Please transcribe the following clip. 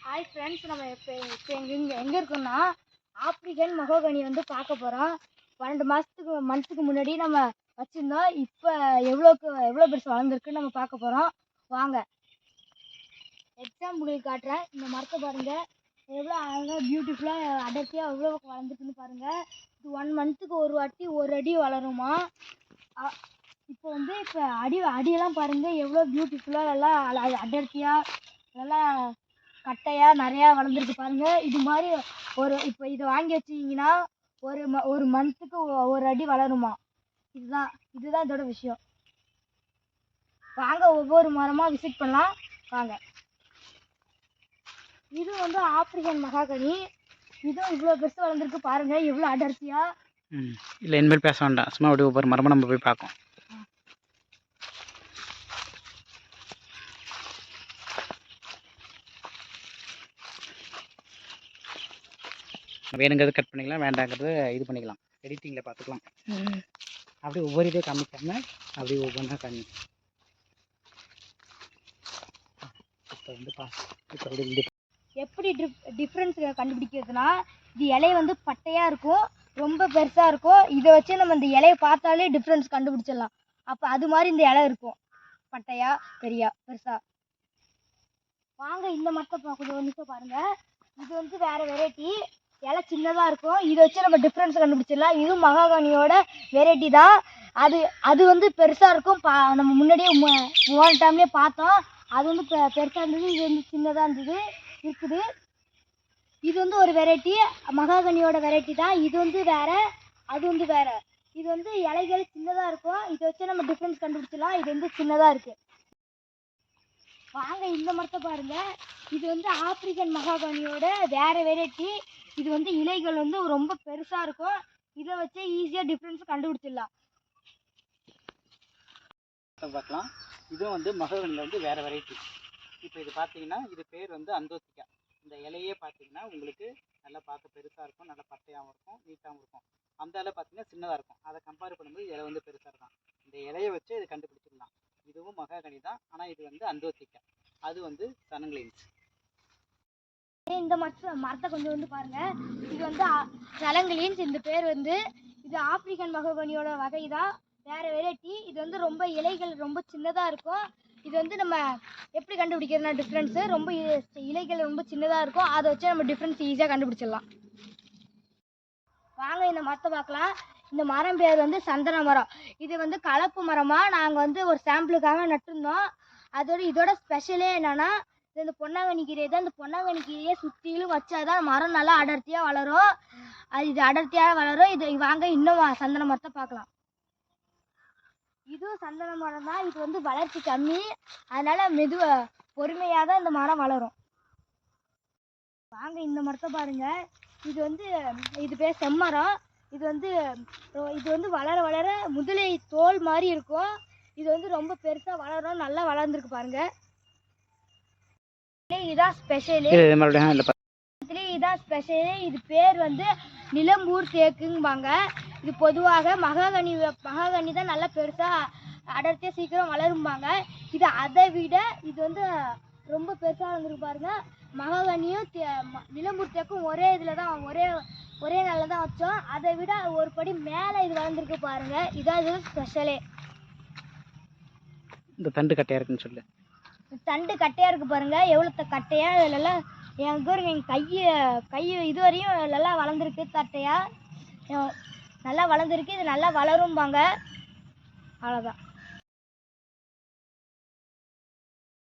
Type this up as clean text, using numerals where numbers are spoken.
Hi friends, நம்ம இப்போ எங்கே இருக்கோம்னா ஆப்ரிக்கன் மகோகனி வந்து பார்க்க போகிறோம். 12 மந்த்துக்கு முன்னாடி நம்ம வச்சுருந்தோம். இப்போ எவ்வளோ பெருசு வளர்ந்துருக்குன்னு நம்ம பார்க்க போகிறோம். வாங்க எக்ஸாம்பிளுக்கு காட்டுறேன். இந்த மரத்தை பாருங்கள், எவ்வளோ அழகாக பியூட்டிஃபுல்லாக அடர்த்தியாக எவ்வளோ வளர்ந்துருக்குன்னு பாருங்கள். இது 1 மந்த்துக்கு ஒரு வாட்டி 1 அடி வளருமா. இப்போ அடியெல்லாம் பாருங்கள், எவ்வளோ பியூட்டிஃபுல்லாக நல்லா அடர்த்தியாக நல்லா கட்டையாக நிறையா வளர்ந்துருக்கு பாருங்கள். இது மாதிரி இப்போ இதை வாங்கி வச்சிங்கன்னா ஒரு மந்த்துக்கு 1 அடி வளருமா. இதுதான் இதோட விஷயம். வாங்க ஒவ்வொரு மரமாக விசிட் பண்ணலாம். வாங்க. இது வந்து ஆப்ரிக்கன் மகாகனி. இதுவும் இவ்வளோ பெருசு வளர்ந்துருக்கு பாருங்கள், எவ்வளோ அடர்த்தியாக. இல்லை இனிமேல் பேச வேண்டாம், சும்மா அப்படி ஒவ்வொரு மரமாக நம்ம போய் பார்ப்போம். வேணுங்கிறது கட் பண்ணிக்கலாம், வேண்டாங்கிறது இது பண்ணிக்கலாம், எடிட்டிங்கில் பார்த்துக்கலாம். அப்படி ஒவ்வொரு இதே காமிக்காமல் அப்படி ஒவ்வொன்றா காமி. இப்போ வந்து எப்படி டிஃப்ரென்ஸ் கண்டுபிடிக்கிறதுனா, இது இலை வந்து பட்டையாக இருக்கும், ரொம்ப பெருசாக இருக்கும். இதை வச்சு நம்ம இந்த இலையை பார்த்தாலே டிஃப்ரென்ஸ் கண்டுபிடிச்சிடலாம். அப்போ அது மாதிரி இந்த இலை இருக்கும், பட்டையா பெருசா. வாங்க இந்த மரத்தை கொஞ்சம் நிமிஷம் பாருங்கள். இது வந்து வேறு வெரைட்டி, இலை சின்னதாக இருக்கும். இதை வச்சு நம்ம டிஃப்ரென்ஸ் கண்டுபிடிச்சிடலாம். இதுவும் மகாகனியோட வெரைட்டி தான். அது வந்து பெருசாக இருக்கும். நம்ம முன்னாடியே 3 டைம்லேயே பார்த்தோம். அது வந்து பெருசாக இருந்தது, இது வந்து சின்னதாக இருக்குது. இது வந்து ஒரு வெரைட்டி, மகாகனியோட வெரைட்டி தான். இது வந்து வேறு, அது வந்து வேறு. இது வந்து இலைகள் சின்னதாக இருக்கும். இதை வச்சு நம்ம டிஃப்ரென்ஸ் கண்டுபிடிச்சிடலாம். இது வந்து சின்னதாக இருக்குது. வாங்க இந்த மரத்தை பாருங்கள். இது வந்து ஆப்ரிக்கன் மகாகனியோட வேறு வெரைட்டி. இது வந்து இலைகள் வந்து ரொம்ப பெருசாக இருக்கும். இதை வச்சு ஈஸியாக டிஃப்ரென்ஸ் கண்டுபிடிச்சிடலாம். பார்க்கலாம். இதுவும் வந்து மகாகனியில் வந்து வேறு வெரைட்டி. இப்போ இது பார்த்தீங்கன்னா, இது பேர் வந்து அந்தோத்திகா. இந்த இலையே பார்த்தீங்கன்னா உங்களுக்கு நல்லா பார்க்க பெருசாக இருக்கும், நல்லா பட்டையாகவும் இருக்கும், நீட்டாகவும் இருக்கும். அந்த இலை பார்த்தீங்கன்னா சின்னதாக இருக்கும். அதை கம்பேர் பண்ணும்போது இலை வந்து பெருசாக இருக்கும். இந்த இலையை வச்சு இது கண்டுபிடிச்சிடலாம். இதுவும் மகாகனி தான், ஆனால் இது வந்து அந்தோத்திகா, அது வந்து சனங்கிலின்ஸ். இந்த மரத்தை கொஞ்சம் வந்து பாருங்க. இது வந்து சனங்கிலின்ஸ். இந்த பேர் வந்து இது ஆப்ரிக்கன் மகாகனியோட வகை தான், வேறு வெரைட்டி. இது வந்து ரொம்ப இலைகள் ரொம்ப சின்னதாக இருக்கும். இது வந்து நம்ம எப்படி கண்டுபிடிக்கிறதுனா டிஃப்ரென்ஸு, ரொம்ப இலைகள் ரொம்ப சின்னதாக இருக்கும். அதை வச்சு நம்ம டிஃப்ரென்ஸ் ஈஸியாக கண்டுபிடிச்சிடலாம். வாங்க இந்த மரத்தை பார்க்கலாம். இந்த மரம் பேர் வந்து சந்தன மரம். இது வந்து கலப்பு மரமாக நாங்கள் வந்து ஒரு சாம்பிளுக்காக நட்டுருந்தோம். இதோட ஸ்பெஷலே என்னென்னா, இந்த பொன்னாங்கண்ணி கீரை தான். இந்த பொன்னாங்கண்ணி கீரையை சுற்றிலும் வச்சாதான் மரம் நல்லா அடர்த்தியாக வளரும். இது அடர்த்தியாக வளரும். இது வாங்க இன்னும் சந்தன மரத்தை பார்க்கலாம். இதுவும் சந்தன மரம் தான். இது வந்து வளர்ச்சி கம்மி, அதனால் பொறுமையாக தான் இந்த மரம் வளரும். வாங்க இந்த மரத்தை பாருங்கள். இது பேர் செம்மரம். இது வந்து வளர வளர முதலை தோல் மாதிரி இருக்கும். இது வந்து ரொம்ப பெருசாக வளரும், நல்லா வளர்ந்துருக்கு பாருங்க. இதுதான் ஸ்பெஷலு. இதுதான் ஸ்பெஷலு. இது பேர் வந்து நிலம்பூர் தேக்கும்பாங்க. இது பொதுவாக மகாகனி தான் நல்லா பெருசாக அடர்த்தியாக சீக்கிரம் வளரும்பாங்க. இது அதை விட இது வந்து ரொம்ப பெருசாக வளர்ந்துருக்கு பாருங்க. மகாகனியும் நிலம்பூர் தேக்கும் ஒரே இதில் தான் ஒரே நாளில் தான் வச்சோம். அதை விட ஒரு படி மேலே இது வளர்ந்துருக்கு பாருங்க. இதான் இது ஸ்பெஷலே. இந்த தண்டு கட்டையாக இருக்குன்னு சொல்லு. தண்டு கட்டையாக இருக்குது பாருங்கள், எவ்வளோ கட்டையாக. இதெல்லாம் எங்கள் கை இதுவரையும் நல்லா வளர்ந்துருக்கு, தட்டையாக நல்லா வளர்ந்துருக்கு. இது நல்லா வளரும்பாங்க. அவ்வளோதான்.